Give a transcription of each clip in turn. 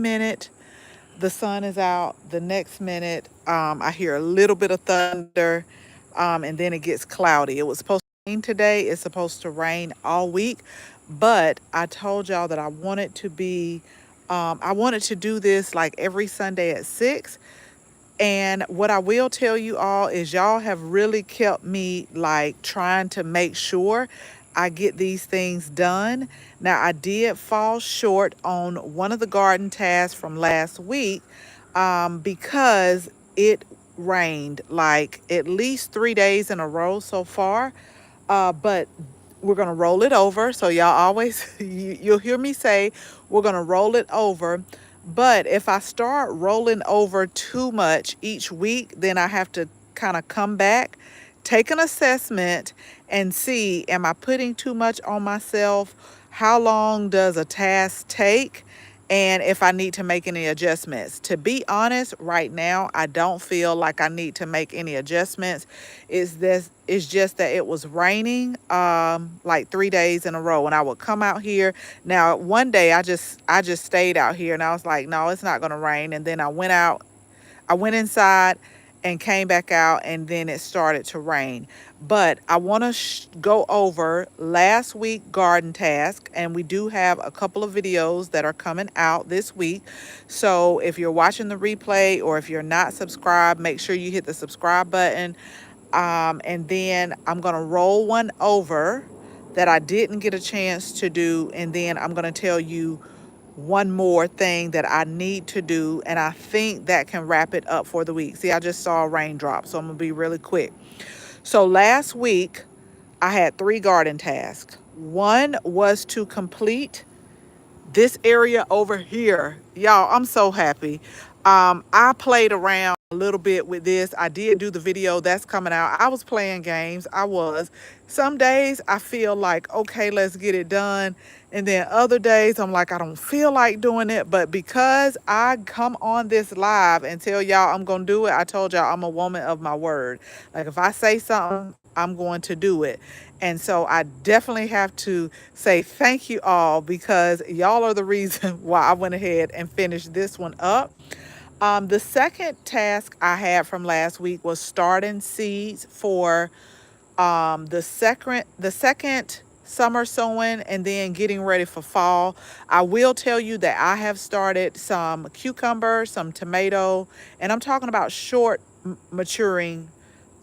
minute the sun is out, the next minute I hear a little bit of thunder, and then it gets cloudy. It was supposed to rain today. It's supposed to rain all week, but I told y'all that I wanted to do this like every Sunday at 6. And what I will tell you all is y'all have really kept me like trying to make sure I get these things done. Now, I did fall short on one of the garden tasks from last week because it rained like at least 3 days in a row so far. But we're going to roll it over. So y'all always, you'll hear me say, we're going to roll it over. But if I start rolling over too much each week, then I have to kind of come back, take an assessment, and see, am I putting too much on myself? How long does a task take? And if I need to make any adjustments. To be honest, right now, I don't feel like I need to make any adjustments. It's just that it was raining like 3 days in a row, and I would come out here. Now, one day I just stayed out here, and I was like, no, it's not gonna rain. And then I went inside and came back out, and then it started to rain. But I want to go over last week garden task, and we do have a couple of videos that are coming out this week. So if you're watching the replay or if you're not subscribed, make sure you hit the subscribe button. And then I'm going to roll one over that I didn't get a chance to do, and then I'm going to tell you one more thing that I need to do, and I think that can wrap it up for the week. See, I just saw a raindrop, so I'm gonna be really quick. So last week I had 3 garden tasks. One was to complete this area over here. Y'all, I'm so happy. I played around a little bit with this. I did do the video that's coming out. I was playing games. I was. Some days I feel like, okay, let's get it done. And then other days I'm like, I don't feel like doing it. But because I come on this live and tell y'all I'm going to do it, I told y'all I'm a woman of my word. Like if I say something, I'm going to do it. And so I definitely have to say thank you all, because y'all are the reason why I went ahead and finished this one up. The second task I had from last week was starting seeds for the second summer sowing, and then getting ready for fall. I will tell you that I have started some cucumber, some tomato, and I'm talking about short maturing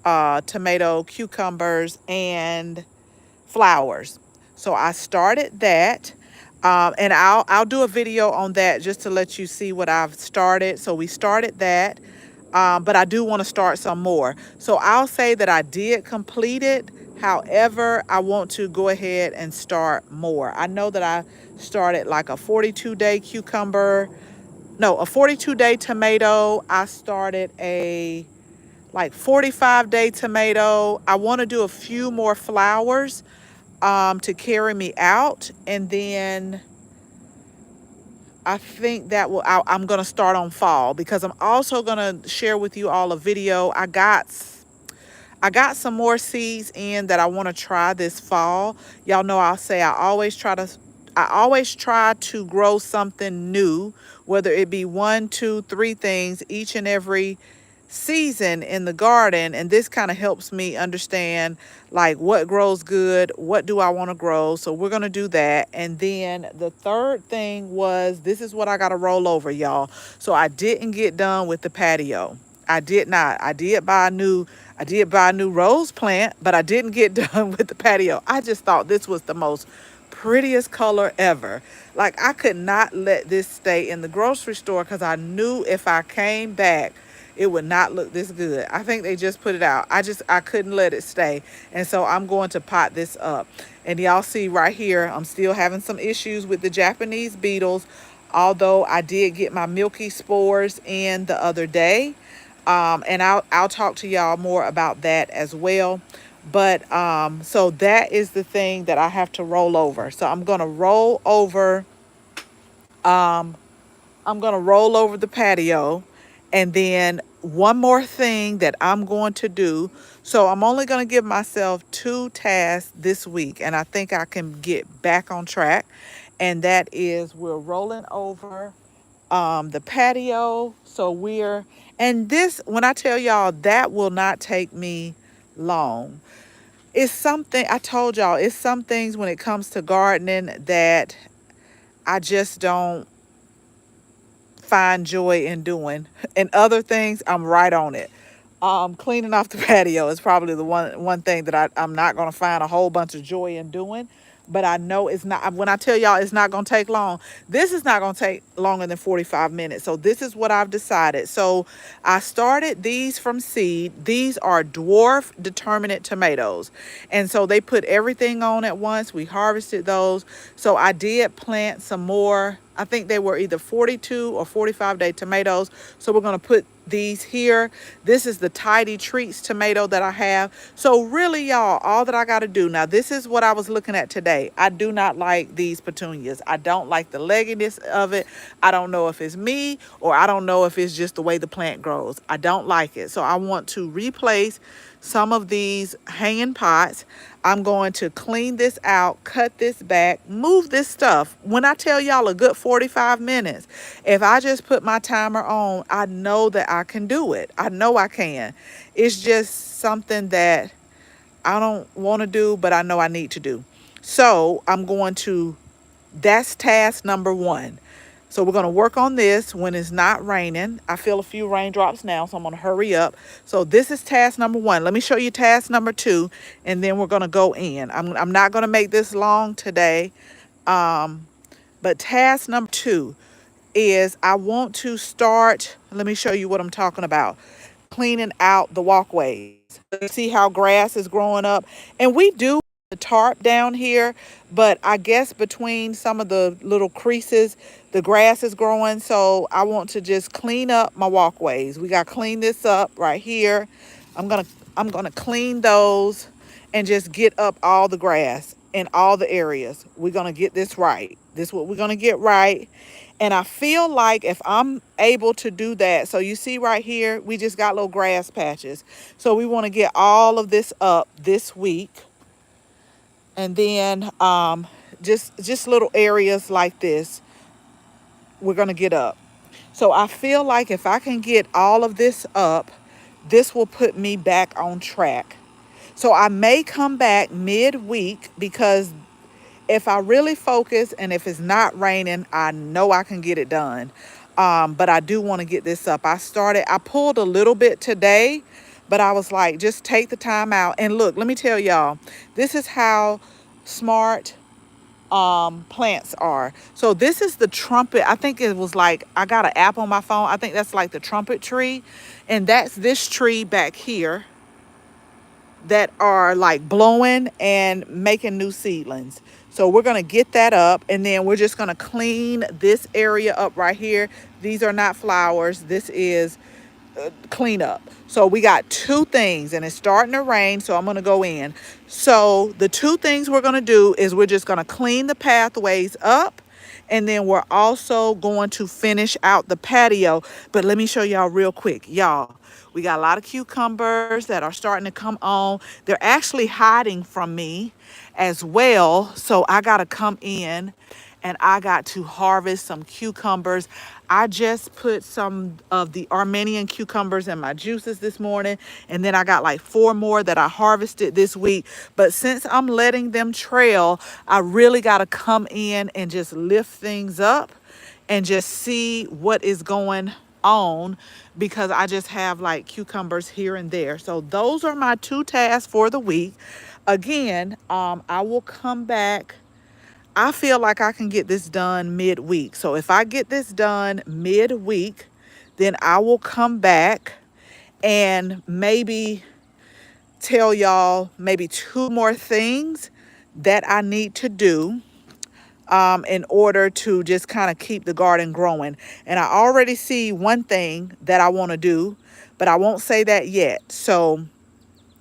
tomato, cucumbers, and flowers. So I started that. And I'll do a video on that just to let you see what I've started. So we started that, but I do want to start some more. So I'll say that I did complete it. However, I want to go ahead and start more. I know that I started like a 42-day cucumber, no, a 42-day tomato. I started a like 45-day tomato. I want to do a few more flowers to carry me out, and then I think that I'm going to start on fall, because I'm also going to share with you all a video. I got some more seeds in that I want to try this fall. Y'all know I'll say I always try to grow something new, whether it be 1, 2, 3 things each and every season in the garden. And this kind of helps me understand like what grows good, what do I want to grow. So we're going to do that. And then the third thing was, this is what I got to roll over, y'all. So I didn't get done with the patio. I did not. I did buy a new rose plant, but I didn't get done with the patio. I just thought this was the most prettiest color ever. Like I could not let this stay in the grocery store, because I knew if I came back, it would not look this good. I think they just put it out. I couldn't let it stay. And so I'm going to pot this up. And y'all see right here, I'm still having some issues with the Japanese beetles, although I did get my milky spores in the other day. And I'll talk to y'all more about that as well. But so that is the thing that I have to roll over. So I'm gonna roll over the patio, and then one more thing that I'm going to do. So I'm only going to give myself 2 tasks this week, and I think I can get back on track. And that is, we're rolling over the patio. So and this, when I tell y'all, that will not take me long. It's something, I told y'all, it's some things when it comes to gardening that I just don't find joy in doing. And other things, I'm right on it. Cleaning off the patio is probably the one thing that I'm not going to find a whole bunch of joy in doing. But I know it's not, when I tell y'all it's not going to take long, this is not going to take longer than 45 minutes. So this is what I've decided. So I started these from seed. These are dwarf determinate tomatoes. And so they put everything on at once. We harvested those. So I did plant some more. I think they were either 42 or 45-day tomatoes. So we're going to put these here. This is the Tidy Treats tomato that I have. So really, y'all, all that I got to do now, this is what I was looking at today. I do not like these petunias. I don't like the legginess of it. I don't know if it's me, or I don't know if it's just the way the plant grows. I don't like it. So I want to replace some of these hanging pots. I'm going to clean this out, cut this back, move this stuff. When I tell y'all a good 45 minutes, if I just put my timer on, I know that I can do it. I know I can. It's just something that I don't want to do, but I know I need to do. So I'm going to, that's task number one. So we're going to work on this when it's not raining. I feel a few raindrops now, so I'm going to hurry up. So this is task number one. Let me show you task number two, and then we're going to go in. I'm not going to make this long today, but task number two is I want to start, let me show you what I'm talking about, cleaning out the walkways. You see how grass is growing up? And we do the tarp down here, but I guess between some of the little creases, the grass is growing. So I want to just clean up my walkways. We got to clean this up right here. I'm gonna clean those and just get up all the grass in all the areas. We're gonna get this right. This is what we're gonna get right. And I feel like if I'm able to do that, so you see right here, we just got little grass patches. So we want to get all of this up this week. And then just little areas like this, we're going to get up. So I feel like if I can get all of this up, this will put me back on track. So I may come back midweek, because if I really focus and if it's not raining, I know I can get it done. But I do want to get this up. I pulled a little bit today, but I was like, just take the time out. And look, let me tell y'all, this is how smart plants are. So this is the trumpet. I think it was like, I got an app on my phone. I think that's like the trumpet tree. And that's this tree back here that are like blowing and making new seedlings. So we're going to get that up, and then we're just going to clean this area up right here. These are not flowers. This is clean up. So we got two things, and it's starting to rain, so I'm going to go in. So the two things we're going to do is we're just going to clean the pathways up, and then we're also going to finish out the patio. But let me show y'all real quick. Y'all, we got a lot of cucumbers that are starting to come on. They're actually hiding from me as well. So I got to come in and I got to harvest some cucumbers. I just put some of the Armenian cucumbers in my juices this morning, and then I got like 4 more that I harvested this week. But since I'm letting them trail, I really got to come in and just lift things up and just see what is going on, because I just have like cucumbers here and there. So those are my 2 tasks for the week. Again, I will come back. I feel like I can get this done midweek. So if I get this done midweek, then I will come back and maybe tell y'all maybe 2 more things that I need to do in order to just kind of keep the garden growing. And I already see one thing that I want to do, but I won't say that yet. So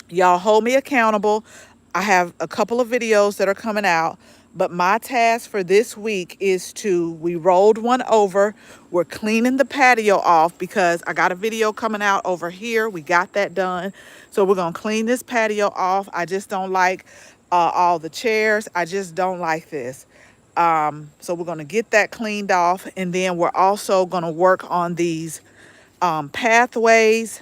y'all hold me accountable. I have a couple of videos that are coming out, but my task for this week is we rolled one over. We're cleaning the patio off because I got a video coming out over here. We got that done. So we're going to clean this patio off. I just don't like all the chairs. I just don't like this. So we're going to get that cleaned off, and then we're also going to work on these pathways.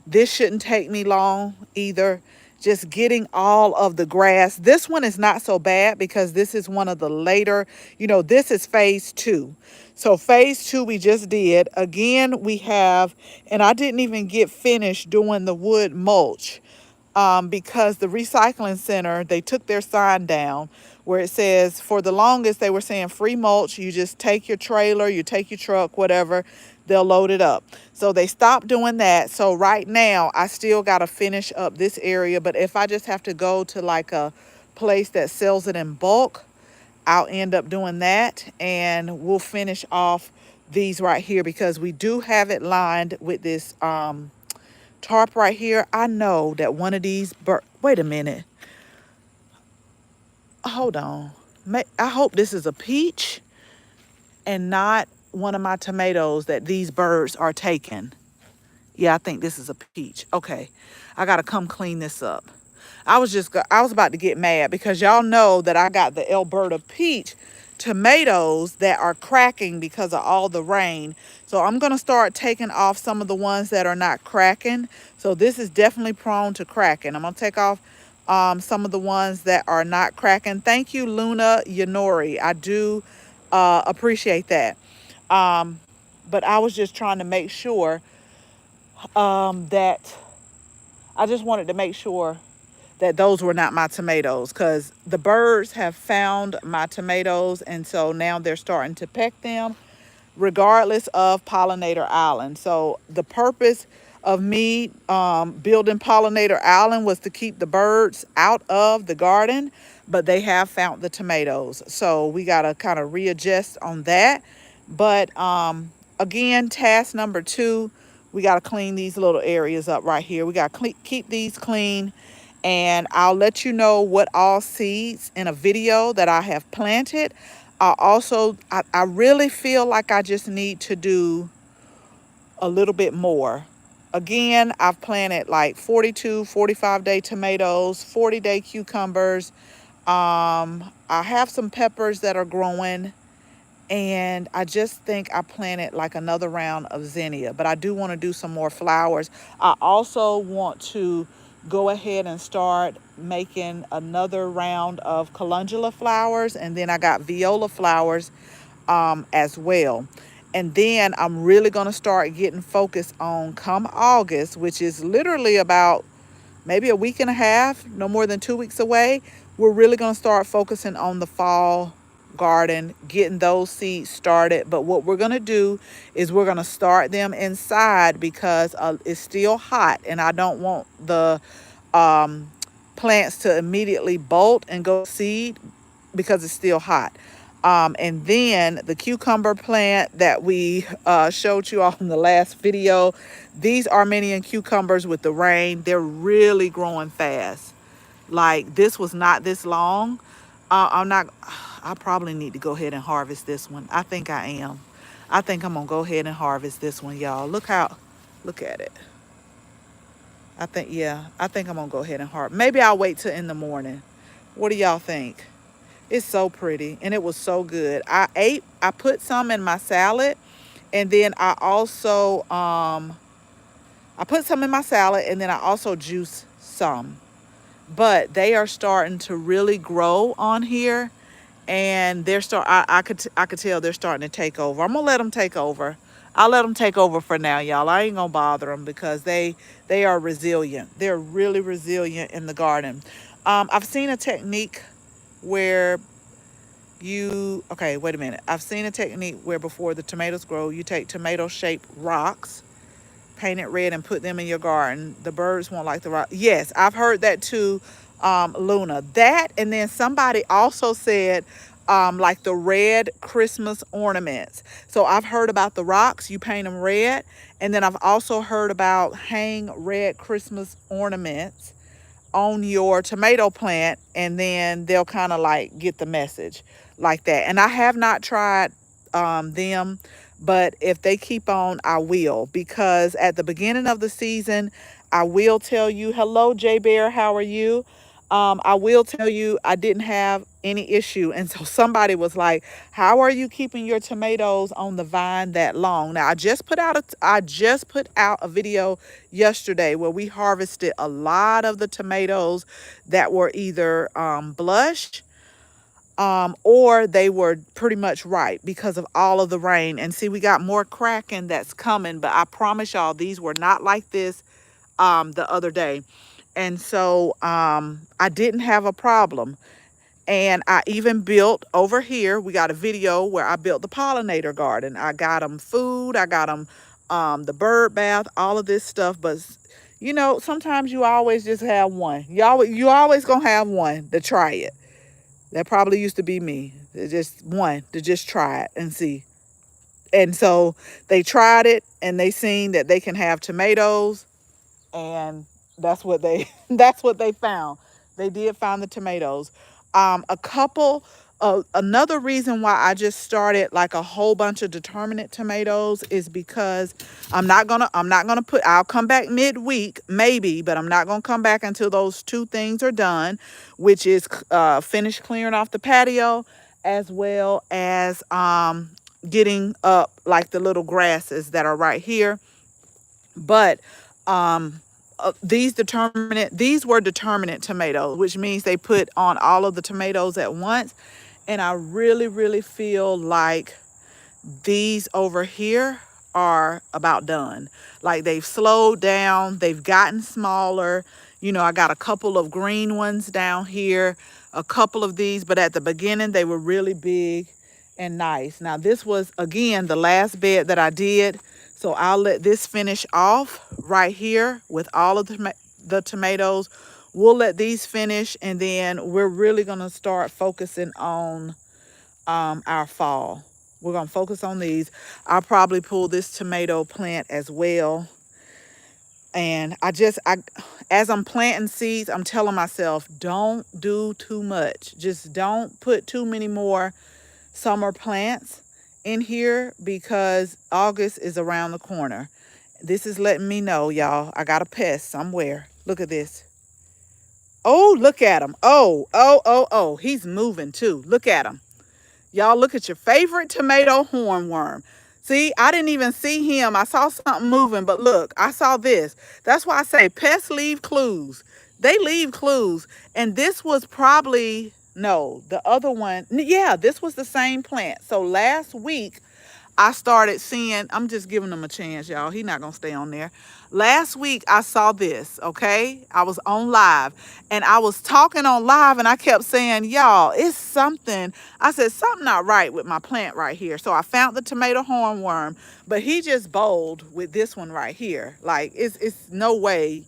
This shouldn't take me long either. Just getting all of the grass. This one is not so bad because this is one of the later, this is phase 2. So phase 2 we just did. Again, we have, and I didn't even get finished doing the wood mulch because the recycling center, they took their sign down where it says, for the longest they were saying free mulch. You just take your trailer, you take your truck, whatever, they'll load it up. So they stopped doing that. So right now I still got to finish up this area, but if I just have to go to like a place that sells it in bulk, I'll end up doing that, and we'll finish off these right here because we do have it lined with this tarp right here. I know that one of these wait a minute, hold on. I hope this is a peach and not one of my tomatoes that these birds are taking. Yeah, I think this is a peach. Okay, I gotta come clean this up. I was about to get mad because y'all know that I got the Alberta peach tomatoes that are cracking because of all the rain. So I'm gonna start taking off some of the ones that are not cracking. So this is definitely prone to cracking. I'm gonna take off some of the ones that are not cracking. Thank you, Luna Yanori. I do appreciate that. But I was just trying to make sure that I just wanted to make sure that those were not my tomatoes because the birds have found my tomatoes, and so now they're starting to peck them regardless of Pollinator Island. So the purpose of me building Pollinator Island was to keep the birds out of the garden, but they have found the tomatoes. So we got to kind of readjust on that. But again, task number 2, we got to clean these little areas up right here. We got to keep these clean, and I'll let you know what all seeds in a video that I have planted. I really feel like I just need to do a little bit more. Again, I've planted like 42, 45-day tomatoes, 40-day cucumbers. I have some peppers that are growing, and I just think I planted like another round of zinnia, but I do want to do some more flowers. I also want to go ahead and start making another round of calendula flowers, and then I got viola flowers as well. And then I'm really going to start getting focused on come August, which is literally about maybe a week and a half, no more than 2 weeks away. We're really going to start focusing on the fall garden, getting those seeds started. But what we're going to do is we're going to start them inside because it's still hot, and I don't want the plants to immediately bolt and go seed because it's still hot. And then the cucumber plant that we showed you all in the last video, these Armenian cucumbers with the rain, they're really growing fast. Like, this was not this long. I probably need to go ahead and harvest this one. I think I am. I think I'm gonna go ahead and harvest this one, y'all. Look at it. I think I'm gonna go ahead and harvest. Maybe I'll wait till in the morning. What do y'all think? It's so pretty, and it was so good. I put some in my salad, and then I put some in my salad, and then I also juiced some. But they are starting to really grow on here, and I could tell they're starting to take over. I'm gonna let them take over. I'll let them take over for now, y'all. I ain't gonna bother them because they are resilient. They're really resilient in the garden. I've seen a technique where okay, wait a minute. I've seen a technique where before the tomatoes grow, you take tomato-shaped rocks, paint it red, and put them in your garden. The birds won't like the rock. Yes, I've heard that too, Luna. That, and then somebody also said like the red Christmas ornaments. So I've heard about the rocks, you paint them red, and then I've also heard about hang red Christmas ornaments on your tomato plant, and then they'll kind of like get the message like that. And I have not tried them, but if they keep on, I will, because at the beginning of the season, I will tell you, hello, J Bear, how are you? I will tell you, I didn't have any issue. And so somebody was like, "How are you keeping your tomatoes on the vine that long?" Now, I just put out a video yesterday where we harvested a lot of the tomatoes that were either blush, or they were pretty much ripe because of all of the rain. And see, we got more cracking that's coming, but I promise y'all, these were not like this the other day. And so I didn't have a problem. And I even built over here, we got a video where I built the pollinator garden. I got them food, I got them the bird bath, all of this stuff. But you know, sometimes you always just have one. You always gonna have one to try it. That probably used to be me. Just one to just try it and see. And so they tried it and they seen that they can have tomatoes, and that's what they that's what they found. They did find the tomatoes. A couple Another reason why I just started like a whole bunch of determinate tomatoes is because I'm not gonna put I'll come back midweek maybe, but I'm not gonna come back until those two things are done, which is finish clearing off the patio, as well as getting up like the little grasses that are right here. But um these were determinate tomatoes, which means they put on all of the tomatoes at once. And I really feel like these over here are about done. Like they've slowed down, they've gotten smaller. You know, I got a couple of green ones down here, a couple of these, but at the beginning they were really big and nice. Now this was again the last bed that I did, so I'll let this finish off right here with all of the tomatoes. We'll let these finish, and then we're really gonna start focusing on our fall. We're gonna focus on these. I'll probably pull this tomato plant as well. And as I'm planting seeds, I'm telling myself, don't do too much. Just don't put too many more summer plants in here because August is around the corner. This is letting me know, y'all, I got a pest somewhere. Look at this. Oh, look at him. Oh, he's moving too. Look at him. Y'all, look at your favorite tomato hornworm. See, I didn't even see him. I saw something moving, but look, I saw this. That's why I say pests leave clues. They leave clues. And this was probably, no, the other one. Yeah, this was the same plant. So last week, I started seeing, I'm just giving him a chance, y'all. He's not going to stay on there. Last week, I saw this, okay? I was on live, and I was talking on live, and I kept saying, y'all, it's something. I said, something not right with my plant right here. So I found the tomato hornworm, but he just bold with this one right here. Like, it's no way.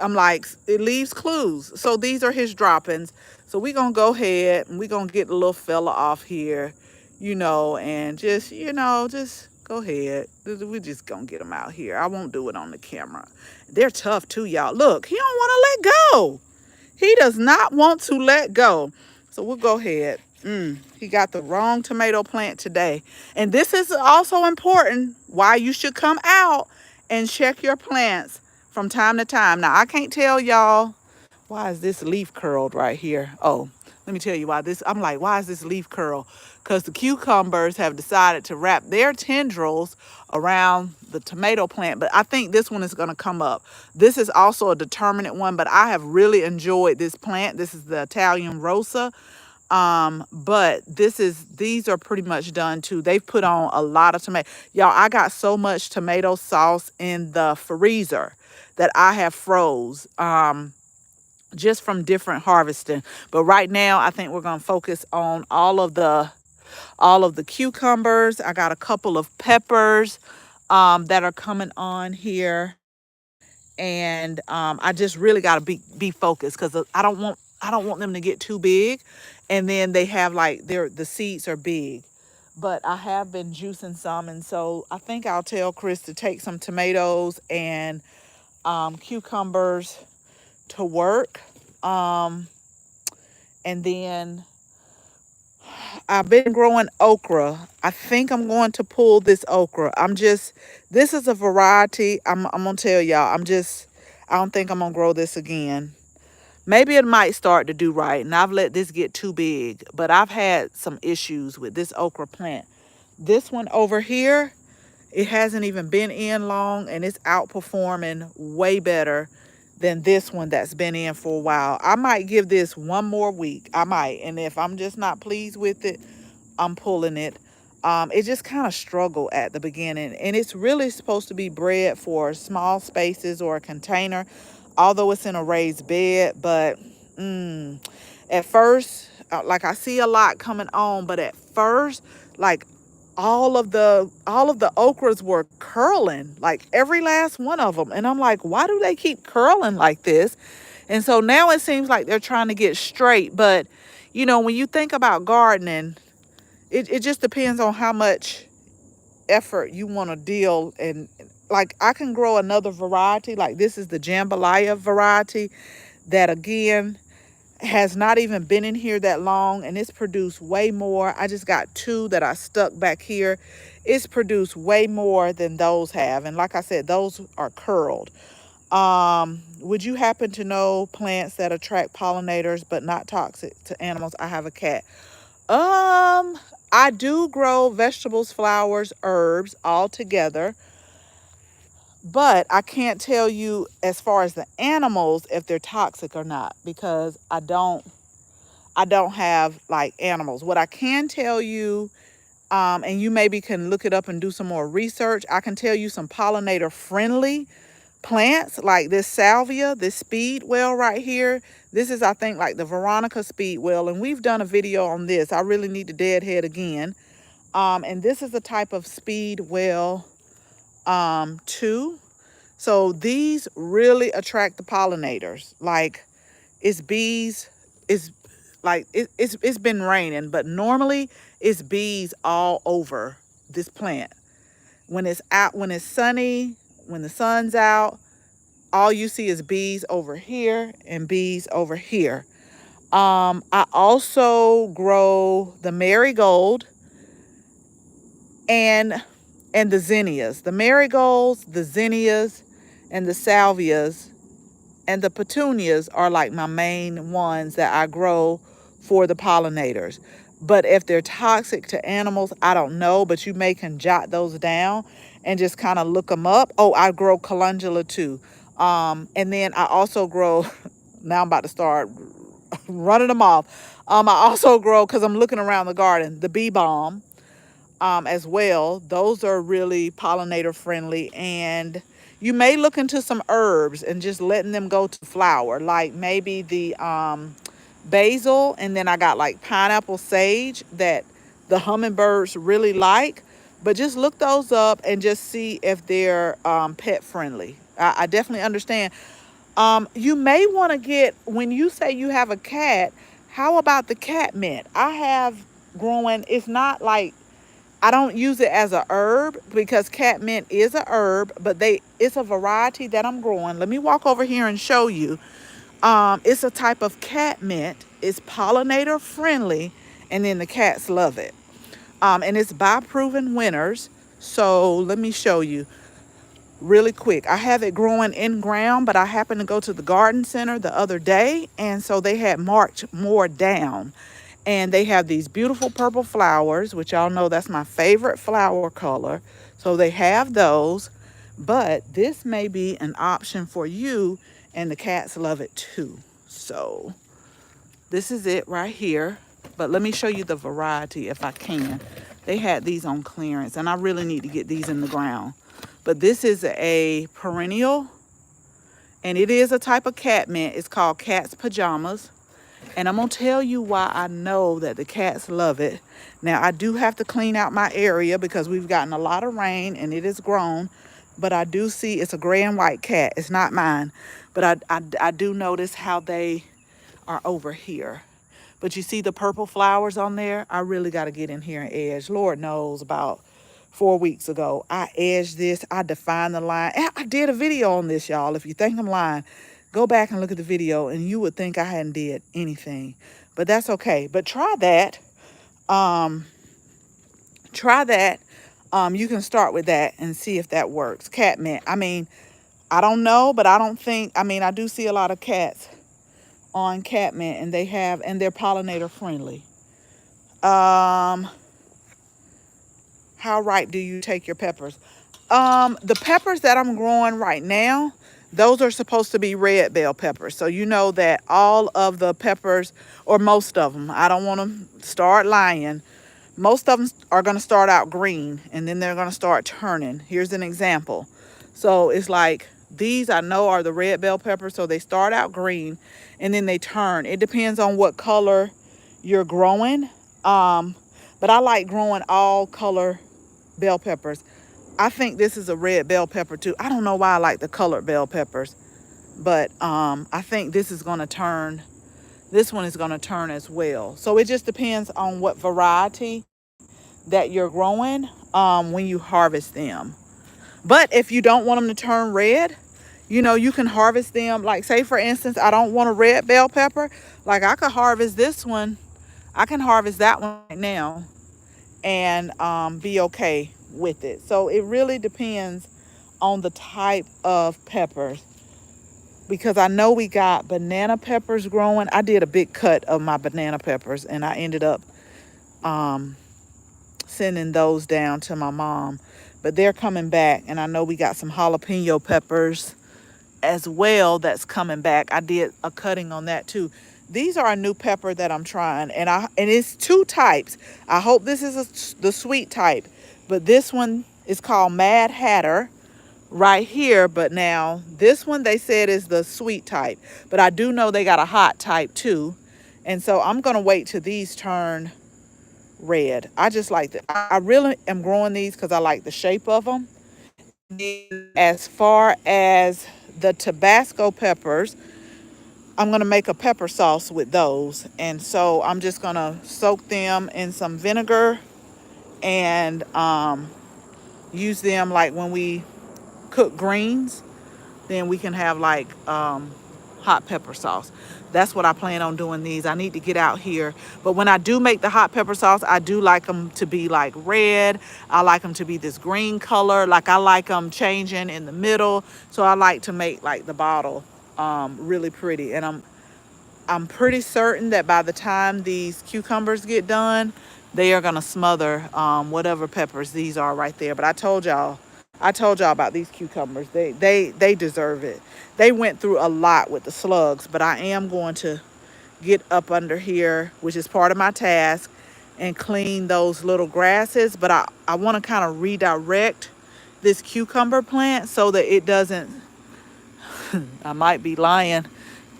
I'm like, it leaves clues. So these are his droppings. So we're going to go ahead, and we're going to get the little fella off here, you know, and just, you know, just go ahead. We just gonna get them out here. I won't do it on the camera. They're tough too, y'all. Look, he don't want to let go. He does not want to let go. So we'll go ahead. He got the wrong tomato plant today. And this is also important why you should come out and check your plants from time to time. Now, I can't tell y'all why is this leaf curled right here. Oh, let me tell you why this. I'm like, why is this leaf curl? Because the cucumbers have decided to wrap their tendrils around the tomato plant. But I think this one is going to come up. This is also a determinate one, but I have really enjoyed this plant. This is the Italian Rosa. But these are pretty much done too. They've put on a lot of tomato. Y'all, I got so much tomato sauce in the freezer that I have froze. Just from different harvesting. But right now, I think we're going to focus on all of the cucumbers. I got a couple of peppers that are coming on here, and I just really got to be focused because I don't want them to get too big, and then they have like the seeds are big. But I have been juicing some, and so I think I'll tell Chris to take some tomatoes and cucumbers to work. And then I've been growing okra. I think I'm going to pull this okra. This is a variety. I'm gonna tell y'all, I don't think I'm gonna grow this again. Maybe it might start to do right, and I've let this get too big, but I've had some issues with this okra plant. This one over here, it hasn't even been in long, and it's outperforming way better than this one that's been in for a while. I might give this one more week. I might. And if I'm just not pleased with it, I'm pulling it. It just kind of struggled at the beginning. And it's really supposed to be bred for small spaces or a container, although it's in a raised bed. But at first, like I see a lot coming on, but at first, like all of the okras were curling, like every last one of them. And I'm like, why do they keep curling like this? And so now it seems like they're trying to get straight. But when you think about gardening, it just depends on how much effort you want to deal. And like, I can grow another variety, like this is the jambalaya variety, that again has not even been in here that long, and it's produced way more. I just got two that I stuck back here. It's produced way more than those have, and like I said, those are curled. Would you happen to know plants that attract pollinators but not toxic to animals? I have a cat. I do grow vegetables, flowers, herbs all together, but I can't tell you as far as the animals if they're toxic or not, because I don't have like animals. What I can tell you, and you maybe can look it up and do some more research, I can tell you some pollinator friendly plants like this salvia, this speedwell right here. This is, I think, like the Veronica speedwell, and we've done a video on this. I really need to deadhead again. And this is the type of speedwell too. So these really attract the pollinators. Like, it's bees, it's like it's been raining, but normally it's bees all over this plant. When it's out, when it's sunny, when the sun's out, all you see is bees over here and bees over here. I also grow the marigold and the zinnias. The marigolds, the zinnias, and the salvias and the petunias are like my main ones that I grow for the pollinators. But if they're toxic to animals, I don't know, but you may can jot those down and just kind of look them up. Oh, I grow calendula too. And then I also grow, now I'm about to start running them off. I also grow, because I'm looking around the garden, the bee balm as well. Those are really pollinator friendly. And you may look into some herbs and just letting them go to flower, like maybe the basil, and then I got like pineapple sage that the hummingbirds really like. But just look those up and just see if they're pet friendly. I definitely understand. You may want to get, when you say you have a cat, how about the cat mint? I have growing, it's not like, I don't use it as a herb because cat mint is a herb, but it's a variety that I'm growing. Let me walk over here and show you. It's a type of cat mint. It's pollinator friendly, and then the cats love it. And it's by proven winners. So let me show you really quick. I have it growing in ground, but I happened to go to the garden center the other day, and so they had marked more down. And they have these beautiful purple flowers, which y'all know that's my favorite flower color. So they have those, but this may be an option for you, and the cats love it too. So this is it right here. But let me show you the variety if I can. They had these on clearance, and I really need to get these in the ground. But this is a perennial, and it is a type of cat mint. It's called cat's pajamas. And I'm going to tell you why I know that the cats love it. Now, I do have to clean out my area because we've gotten a lot of rain and it has grown. But I do see it's a gray and white cat. It's not mine. But I do notice how they are over here. But you see the purple flowers on there? I really got to get in here and edge. Lord knows, about 4 weeks ago, I edged this. I defined the line. And I did a video on this, y'all. If you think I'm lying, go back and look at the video, and you would think I hadn't did anything. But that's okay. But try that. Try that. You can start with that and see if that works. Cat mint. I mean, I don't know, but I don't think, I mean, I do see a lot of cats on catmint, and they're pollinator friendly. Um, how right do you take your peppers? The peppers that I'm growing right now, those are supposed to be red bell peppers. So you know that all of the peppers, or most of them, I don't want to start lying. Most of them are going to start out green and then they're going to start turning. Here's an example. So it's like these I know are the red bell peppers. So they start out green and then they turn. It depends on what color you're growing. But I like growing all color bell peppers. I think this is a red bell pepper too. I don't know why I like the colored bell peppers, but I think this one is going to turn as well. So it just depends on what variety that you're growing when you harvest them. But if you don't want them to turn red, you can harvest them. Like, say for instance, I don't want a red bell pepper. Like, I could harvest this one. I can harvest that one right now and be okay with it. So it really depends on the type of peppers, because I know we got banana peppers growing. I did a big cut of my banana peppers and I ended up sending those down to my mom, but they're coming back. And I know we got some jalapeno peppers as well that's coming back. I did a cutting on that too. These are a new pepper that I'm trying, and it's two types. I hope this is the sweet type, but this one is called Mad Hatter right here. But now this one they said is the sweet type, but I do know they got a hot type too. And so I'm gonna wait till these turn red. I just like I really am growing these because I like the shape of them. As far as the Tabasco peppers, I'm going to make a pepper sauce with those. And so I'm just going to soak them in some vinegar and use them like when we cook greens. Then we can have like hot pepper sauce. That's what I plan on doing these. I need to get out here. But when I do make the hot pepper sauce, I do like them to be like red. I like them to be this green color. Like, I like them changing in the middle. So I like to make like the bottle really pretty. And I'm pretty certain that by the time these cucumbers get done, they are gonna smother whatever peppers these are right there. But I told y'all about these cucumbers. They deserve it. They went through a lot with the slugs, but I am going to get up under here, which is part of my task, and clean those little grasses. But I want to kind of redirect this cucumber plant so that it doesn't, I might be lying.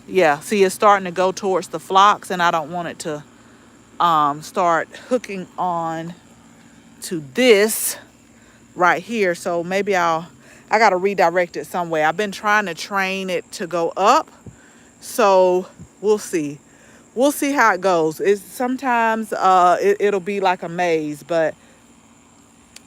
Yeah, see, it's starting to go towards the phlox, and I don't want it to start hooking on to this right here. So maybe I got to redirect it some way. I've been trying to train it to go up. So we'll see. We'll see how it goes. It's sometimes it'll be like a maze, but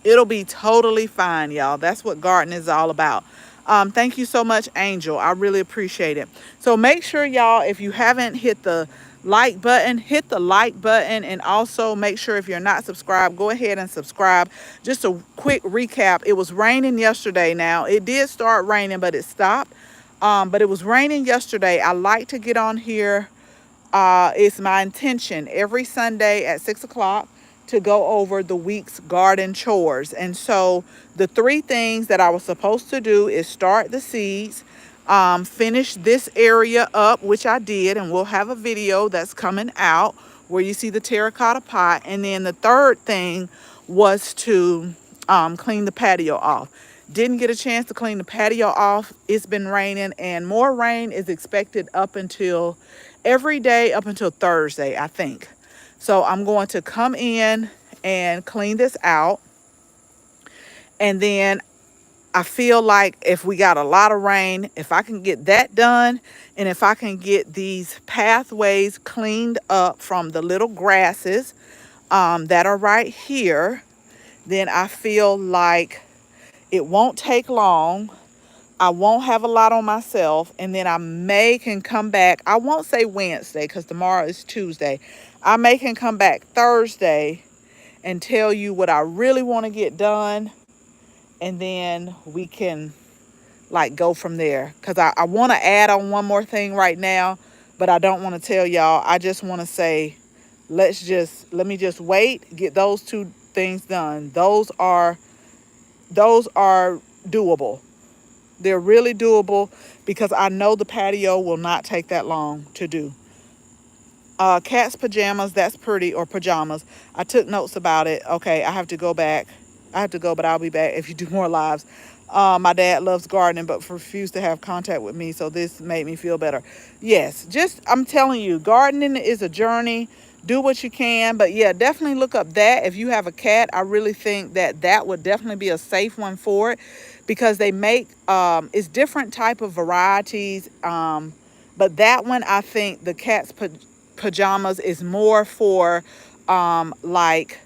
it'll be totally fine, y'all. That's what gardening is all about. Thank you so much, Angel. I really appreciate it. So make sure, y'all, if you haven't hit the like button, hit the like button. And also make sure, if you're not subscribed, go ahead and subscribe. Just a quick recap. It was raining yesterday. Now, it did start raining, but it stopped. But it was raining yesterday. I like to get on here. It's my intention every Sunday at 6 o'clock to go over the week's garden chores. And so the 3 things that I was supposed to do is start the seeds, finish this area up, which I did, and we'll have a video that's coming out where you see the terracotta pot. And then the third thing was to clean the patio off. Didn't get a chance to clean the patio off. It's been raining, and more rain is expected every day up until Thursday, I think. So I'm going to come in and clean this out. And then I feel like if we got a lot of rain, if I can get that done, and if I can get these pathways cleaned up from the little grasses that are right here, then I feel like it won't take long. I won't have a lot on myself, and then I can come back. I won't say Wednesday because tomorrow is Tuesday. I can come back Thursday and tell you what I really want to get done, and then we can like go from there. Because I want to add on one more thing right now, but I don't want to tell y'all. I just want to say, let me just wait, get those two things done. Those are doable. They're really doable because I know the patio will not take that long to do. Cat's pajamas, that's pretty, or pajamas. I took notes about it. Okay, I have to go back. I have to go, but I'll be back if you do more lives. My dad loves gardening, but refused to have contact with me, so this made me feel better. Yes, just I'm telling you, gardening is a journey. Do what you can, but yeah, definitely look up that. If you have a cat, I really think that that would definitely be a safe one for it, because they make it's different type of varieties. But that one, I think the cat's pajamas is more for like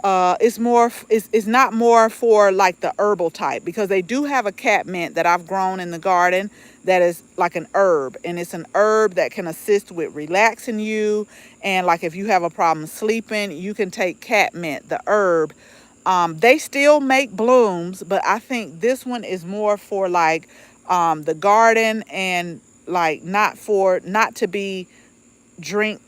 it's not more for like the herbal type, because they do have a cat mint that I've grown in the garden that is like an herb, and it's an herb that can assist with relaxing you. And like if you have a problem sleeping, you can take cat mint, the herb. They still make blooms, but I think this one is more for like the garden, and like not to be drink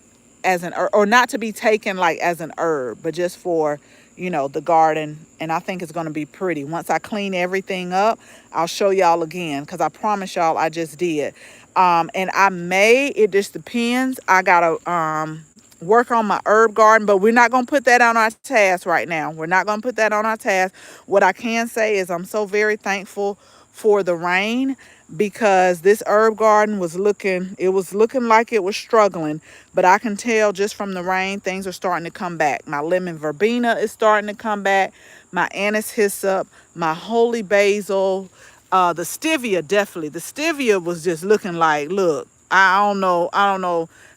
as an herb, or not to be taken like as an herb, but just for the garden. And I think it's going to be pretty. Once I clean everything up, I'll show y'all again, because I promise y'all I just did. And it just depends. I gotta work on my herb garden, but we're not going to put that on our task right now. We're not going to put that on our task. What I can say is I'm so very thankful for the rain, because this herb garden was looking like it was struggling, but I can tell just from the rain things are starting to come back. My lemon verbena is starting to come back, my anise hyssop, my holy basil, the stevia. Definitely the stevia was just looking like, look, I don't know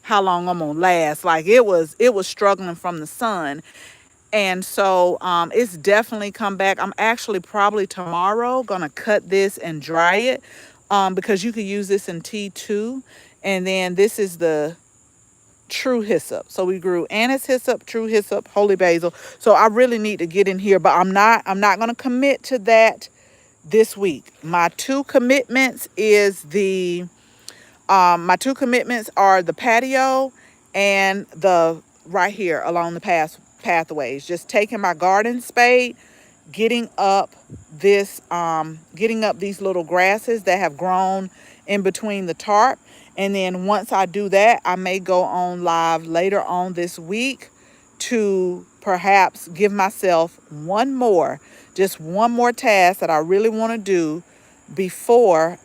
how long I'm gonna last. Like it was struggling from the sun. And so it's definitely come back. I'm actually probably tomorrow gonna cut this and dry it, because you could use this in tea too. And then this is the true hyssop. So we grew anise hyssop, true hyssop, holy basil. So I really need to get in here, but I'm not gonna commit to that this week. My two commitments are the patio and the right here along the pathways. Just taking my garden spade, getting up getting up these little grasses that have grown in between the tarp. And then once I do that, I may go on live later on this week to perhaps give myself just one more task that I really want to do before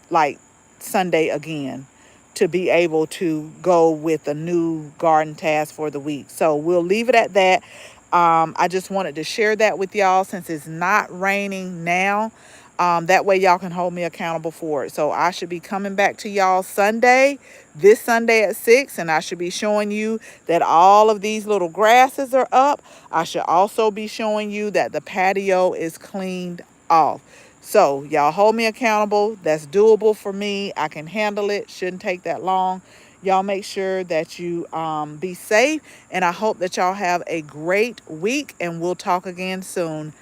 like Sunday again, to be able to go with a new garden task for the week. So we'll leave it at that. I just wanted to share that with y'all since it's not raining now. That way y'all can hold me accountable for it. So I should be coming back to y'all this Sunday at 6, and I should be showing you that all of these little grasses are up. I should also be showing you that the patio is cleaned off. So y'all hold me accountable. That's doable for me. I can handle it. Shouldn't take that long. Y'all make sure that you be safe, and I hope that y'all have a great week, and we'll talk again soon.